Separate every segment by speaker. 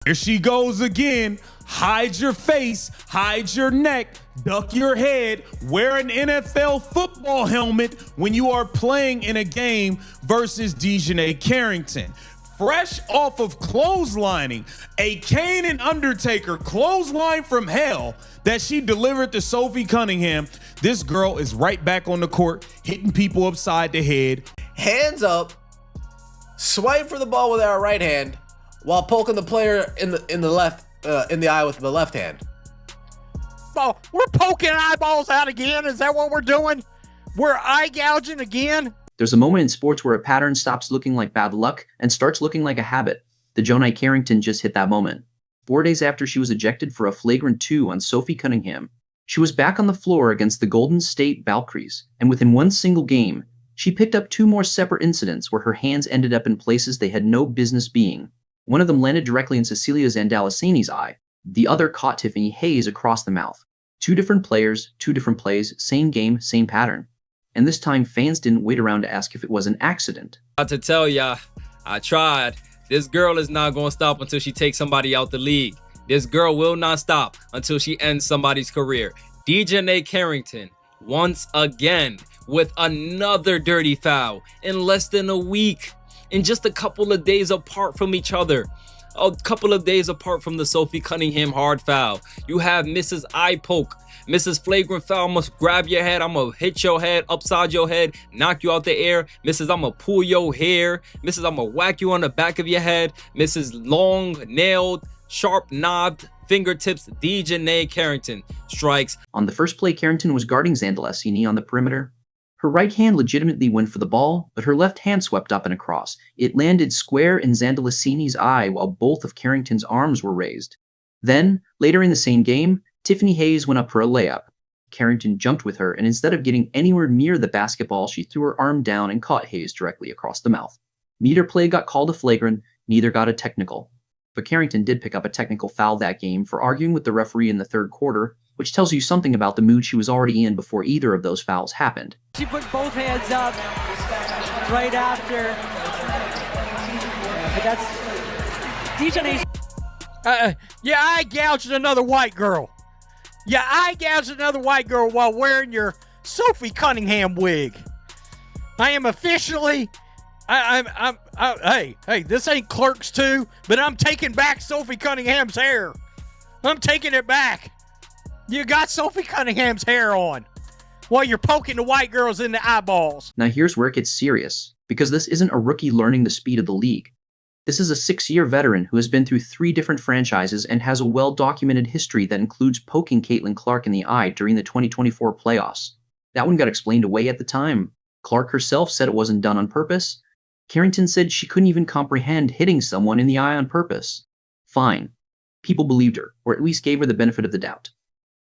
Speaker 1: Here she goes again. Hide your face, hide your neck, duck your head, wear an NFL football helmet when you are playing in a game versus DiJonai Carrington. Fresh off of clotheslining, a Kane and Undertaker clothesline from hell that she delivered to Sophie Cunningham, this girl is right back on the court, hitting people upside the head.
Speaker 2: Hands up, swipe for the ball with our right hand while poking the player in the eye with the left hand.
Speaker 3: Oh, we're poking eyeballs out again? Is that what we're doing? We're eye gouging again?
Speaker 4: There's a moment in sports where a pattern stops looking like bad luck and starts looking like a habit. DiJonai Carrington just hit that moment. 4 days after she was ejected for a flagrant 2 on Sophie Cunningham, she was back on the floor against the Golden State Valkyries, and within one single game, she picked up 2 more separate incidents where her hands ended up in places they had no business being. One of them landed directly in Cecilia Zandalesini's eye. The other caught Tiffany Hayes across the mouth. 2 different players, 2 different plays, same game, same pattern. And this time, fans didn't wait around to ask if it was an accident.
Speaker 5: To tell ya, I tried. This girl is not going to stop until she takes somebody out the league. This girl will not stop until she ends somebody's career. DiJonai Carrington, once again, with another dirty foul in less than a week. In just a couple of days apart from each other. A couple of days apart from the Sophie Cunningham hard foul. You have Mrs. Eye Poke. Mrs. Flagrant foul, I'm gonna grab your head, I'm gonna hit your head, upside your head, knock you out the air. Mrs. I'm gonna pull your hair. Mrs. I'm gonna whack you on the back of your head. Mrs. Long, nailed, sharp knobbed fingertips, DiJonai Carrington strikes.
Speaker 4: On the first play, Carrington was guarding Zandalesini on the perimeter. Her right hand legitimately went for the ball, but her left hand swept up and across. It landed square in Zandalesini's eye while both of Carrington's arms were raised. Then, later in the same game, Tiffany Hayes went up for a layup. Carrington jumped with her, and instead of getting anywhere near the basketball, she threw her arm down and caught Hayes directly across the mouth. Neither play got called a flagrant, neither got a technical. But Carrington did pick up a technical foul that game for arguing with the referee in the third quarter, which tells you something about the mood she was already in before either of those fouls happened.
Speaker 6: She put both hands up right after. But that's DiJonai's.
Speaker 3: Yeah, I gouged another white girl. Yeah, I gouged another white girl while wearing your Sophie Cunningham wig. I am officially. Hey, this ain't Clerks 2, but I'm taking back Sophie Cunningham's hair. I'm taking it back. You got Sophie Cunningham's hair on while you're poking the white girls in the eyeballs.
Speaker 4: Now here's where it gets serious, because this isn't a rookie learning the speed of the league. This is a 6-year veteran who has been through 3 different franchises and has a well-documented history that includes poking Caitlin Clark in the eye during the 2024 playoffs. That one got explained away at the time. Clark herself said it wasn't done on purpose. Carrington said she couldn't even comprehend hitting someone in the eye on purpose. Fine. People believed her, or at least gave her the benefit of the doubt.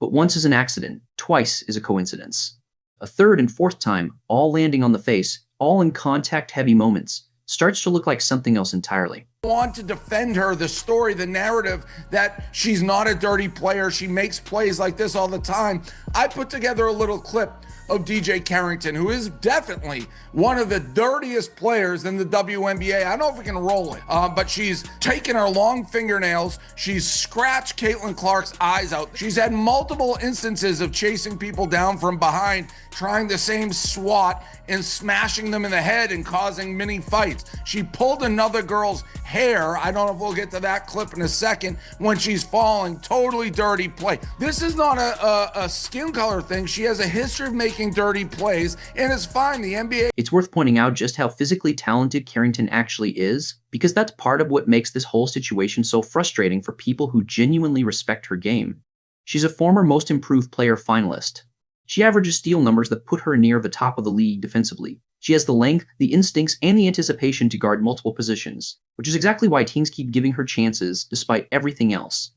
Speaker 4: But once is an accident, twice is a coincidence. A third and fourth time, all landing on the face, all in contact-heavy moments, starts to look like something else entirely.
Speaker 7: I want to defend her, the story, the narrative that she's not a dirty player. She makes plays like this all the time. I put together a little clip of DiJonai Carrington, who is definitely one of the dirtiest players in the WNBA. I don't know if we can roll it, but she's taken her long fingernails. She's scratched Caitlin Clark's eyes out. She's had multiple instances of chasing people down from behind, trying the same swat and smashing them in the head and causing mini fights. She pulled another girl's hair. I don't know if we'll get to that clip in a second when she's falling. Totally dirty play. This is not a skin color thing. She has a history of making dirty plays, and it's fine. The NBA.
Speaker 4: It's worth pointing out just how physically talented Carrington actually is, because that's part of what makes this whole situation so frustrating for people who genuinely respect her game. She's a former Most Improved Player finalist. She averages steal numbers that put her near the top of the league defensively. She has the length, the instincts, and the anticipation to guard multiple positions, which is exactly why teams keep giving her chances despite everything else.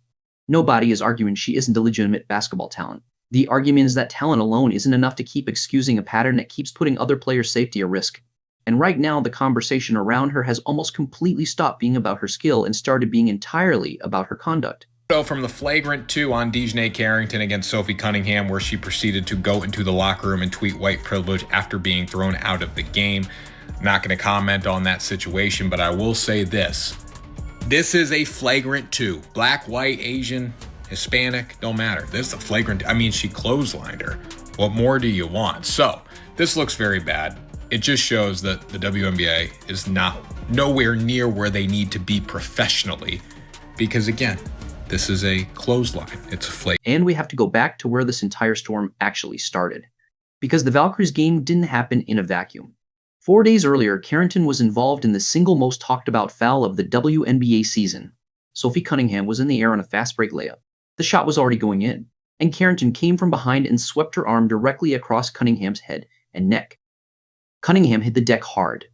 Speaker 4: Nobody is arguing she isn't a legitimate basketball talent. The argument is that talent alone isn't enough to keep excusing a pattern that keeps putting other players' safety at risk. And right now, the conversation around her has almost completely stopped being about her skill and started being entirely about her conduct.
Speaker 8: So from the flagrant 2 on DiJonai Carrington against Sophie Cunningham, where she proceeded to go into the locker room and tweet white privilege after being thrown out of the game. I'm not going to comment on that situation, but I will say this. This is a flagrant 2. Black, white, Asian, Hispanic, don't matter. This is a flagrant. I mean, she clotheslined her. What more do you want? So this looks very bad. It just shows that the WNBA is nowhere near where they need to be professionally, because again, this is a clothesline. It's a flagrant.
Speaker 4: And we have to go back to where this entire storm actually started, because the Valkyries game didn't happen in a vacuum. 4 days earlier, Carrington was involved in the single most talked about foul of the WNBA season. Sophie Cunningham was in the air on a fast break layup. The shot was already going in, and Carrington came from behind and swept her arm directly across Cunningham's head and neck. Cunningham hit the deck hard.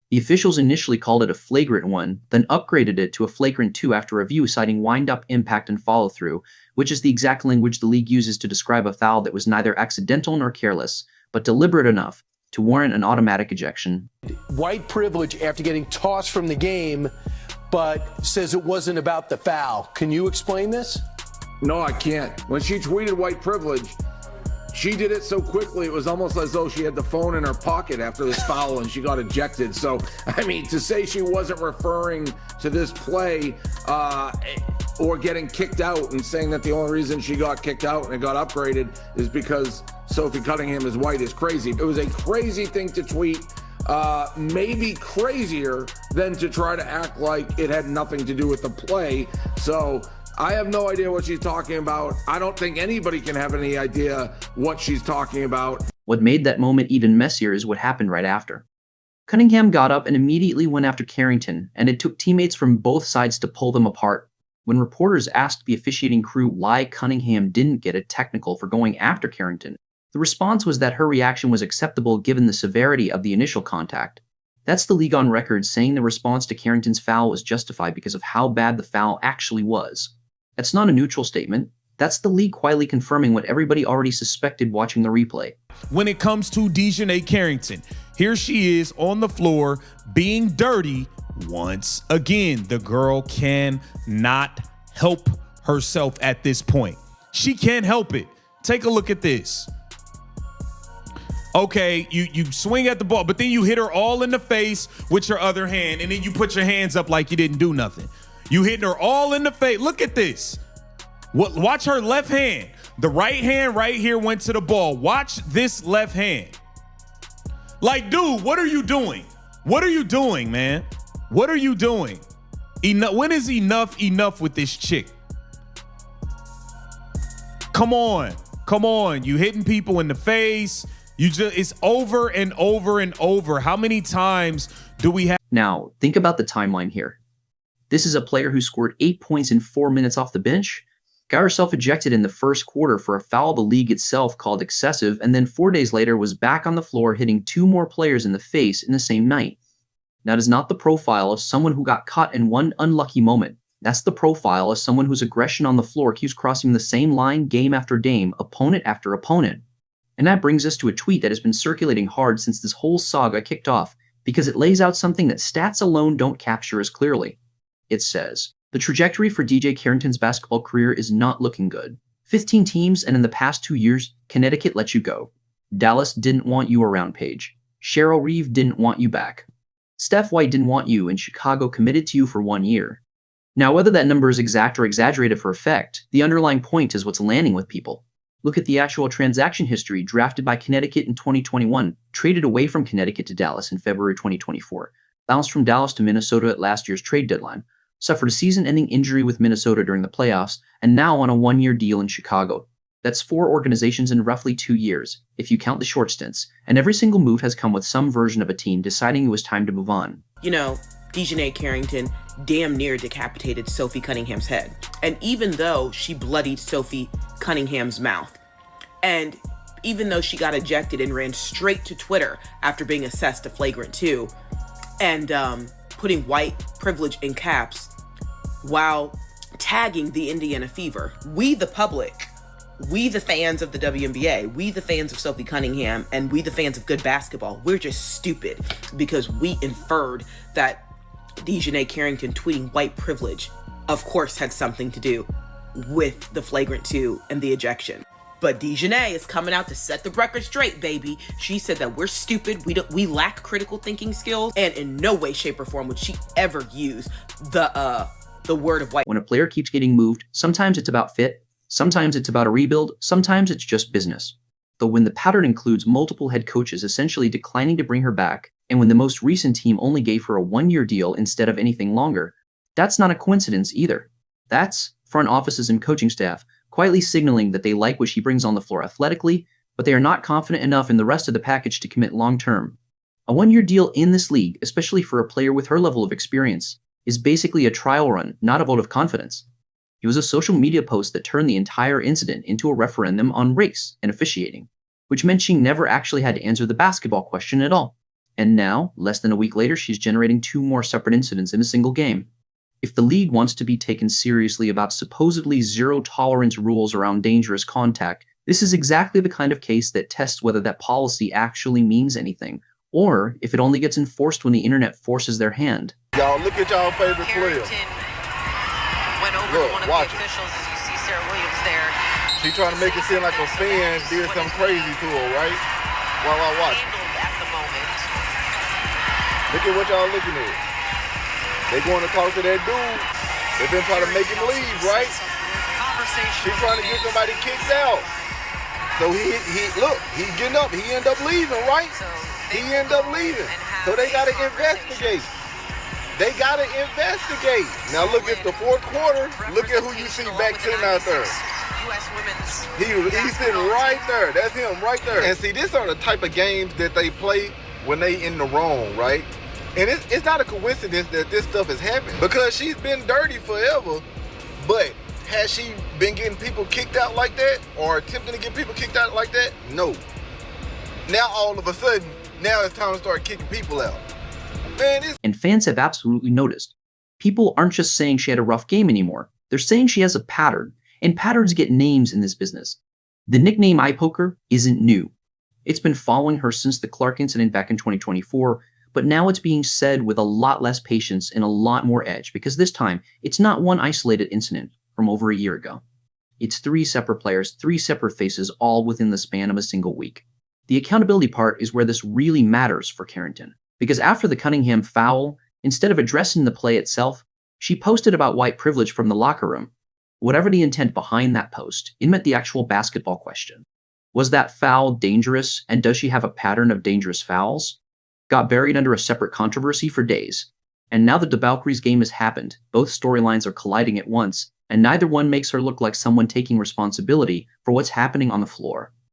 Speaker 4: The officials initially called it a flagrant 1, then upgraded it to a flagrant 2 after review, citing wind-up, impact, and follow-through, which is the exact language the league uses to describe a foul that was neither accidental nor careless, but deliberate enough to warrant an automatic ejection.
Speaker 9: White privilege after getting tossed from the game, but says it wasn't about the foul. Can you explain this?
Speaker 7: No, I can't. When she tweeted white privilege, she did it so quickly, it was almost as though she had the phone in her pocket after this foul and she got ejected. So, I mean, to say she wasn't referring to this play or getting kicked out and saying that the only reason she got kicked out and it got upgraded is because Sophie Cunningham is white is crazy. It was a crazy thing to tweet, maybe crazier than to try to act like it had nothing to do with the play. So I have no idea what she's talking about. I don't think anybody can have any idea what she's talking about.
Speaker 4: What made that moment even messier is what happened right after. Cunningham got up and immediately went after Carrington, and it took teammates from both sides to pull them apart. When reporters asked the officiating crew why Cunningham didn't get a technical for going after Carrington, the response was that her reaction was acceptable given the severity of the initial contact. That's the league on record saying the response to Carrington's foul was justified because of how bad the foul actually was. That's not a neutral statement. That's the league quietly confirming what everybody already suspected watching the replay.
Speaker 1: When it comes to DiJonai Carrington, here she is on the floor being dirty once again. The girl cannot help herself at this point. She can't help it. Take a look at this. Okay, you swing at the ball, but then you hit her all in the face with your other hand, and then you put your hands up like you didn't do nothing. You hitting her all in the face. Look at this. Watch her left hand. The right hand right here went to the ball. Watch this left hand. Like, dude, what are you doing? What are you doing, man? What are you doing? When is enough with this chick? Come on. Come on. You hitting people in the face. It's over and over and over. How many times do we have?
Speaker 4: Now, think about the timeline here. This is a player who scored 8 points in 4 minutes off the bench, got herself ejected in the first quarter for a foul the league itself called excessive, and then 4 days later was back on the floor hitting 2 more players in the face in the same night. That is not the profile of someone who got caught in one unlucky moment. That's the profile of someone whose aggression on the floor keeps crossing the same line game after game, opponent after opponent. And that brings us to a tweet that has been circulating hard since this whole saga kicked off, because it lays out something that stats alone don't capture as clearly. It says, the trajectory for DJ Carrington's basketball career is not looking good. 15 teams, and in the past 2 years, Connecticut let you go. Dallas didn't want you around, Paige. Cheryl Reeve didn't want you back. Steph White didn't want you, and Chicago committed to you for 1 year. Now, whether that number is exact or exaggerated for effect, the underlying point is what's landing with people. Look at the actual transaction history drafted by Connecticut in 2021, traded away from Connecticut to Dallas in February 2024, bounced from Dallas to Minnesota at last year's trade deadline, suffered a season-ending injury with Minnesota during the playoffs, and now on a 1-year deal in Chicago. That's 4 organizations in roughly 2 years, if you count the short stints, and every single move has come with some version of a team deciding it was time to move on.
Speaker 10: You know, DiJonai Carrington damn near decapitated Sophie Cunningham's head. And even though she bloodied Sophie Cunningham's mouth, and even though she got ejected and ran straight to Twitter after being assessed a flagrant 2, and putting white privilege in caps while tagging the Indiana Fever, we the public, we the fans of the WNBA, we the fans of Sophie Cunningham, and we the fans of good basketball, we're just stupid because we inferred that DiJonai Carrington tweeting white privilege, of course, had something to do with the flagrant 2 and the ejection. But DiJonai is coming out to set the record straight, baby. She said that we're stupid, we lack critical thinking skills, and in no way, shape, or form would she ever use the the word of white.
Speaker 4: When a player keeps getting moved, sometimes it's about fit, sometimes it's about a rebuild, sometimes it's just business. Though when the pattern includes multiple head coaches essentially declining to bring her back, and when the most recent team only gave her a 1-year deal instead of anything longer, that's not a coincidence either. That's front offices and coaching staff quietly signaling that they like what she brings on the floor athletically, but they are not confident enough in the rest of the package to commit long-term. A 1-year deal in this league, especially for a player with her level of experience, is basically a trial run, not a vote of confidence. It was a social media post that turned the entire incident into a referendum on race and officiating, which meant she never actually had to answer the basketball question at all. And now, less than a week later, she's generating 2 more separate incidents in a single game. If the league wants to be taken seriously about supposedly zero-tolerance rules around dangerous contact, this is exactly the kind of case that tests whether that policy actually means anything, or if it only gets enforced when the internet forces their hand.
Speaker 11: Y'all, look at y'all favorite player.
Speaker 12: Went over
Speaker 11: Look,
Speaker 12: to one of
Speaker 11: watch
Speaker 12: the officials as you see Sarah Williams there.
Speaker 11: She trying to make it seem like a fan did something crazy to her, right? While I watch.
Speaker 12: At the moment.
Speaker 11: Look at what y'all looking at. They going to talk to that dude. They been trying to make him leave, right? She's trying to get somebody kicked out. So he look, he getting up. He end up leaving, right? He end up leaving. So they got to investigate. They got to investigate. Now look at the 4th quarter. Look at who you see back sitting out there. He's sitting right there. That's him right there. And see, these are the type of games that they play when they in the wrong, right? And it's not a coincidence that this stuff has happened because she's been dirty forever, but has she been getting people kicked out like that or attempting to get people kicked out like that? No. Now all of a sudden, now it's time to start kicking people out. Man,
Speaker 4: and fans have absolutely noticed. People aren't just saying she had a rough game anymore. They're saying she has a pattern, and patterns get names in this business. The nickname Eye Poker isn't new. It's been following her since the Clark incident back in 2024, but now it's being said with a lot less patience and a lot more edge because this time, it's not one isolated incident from over a year ago. It's 3 separate players, 3 separate faces, all within the span of a single week. The accountability part is where this really matters for Carrington, because after the Cunningham foul, instead of addressing the play itself, she posted about white privilege from the locker room. Whatever the intent behind that post, it meant the actual basketball question. Was that foul dangerous, and does she have a pattern of dangerous fouls? Got buried under a separate controversy for days. And now that the Valkyries game has happened, both storylines are colliding at once, and neither one makes her look like someone taking responsibility for what's happening on the floor.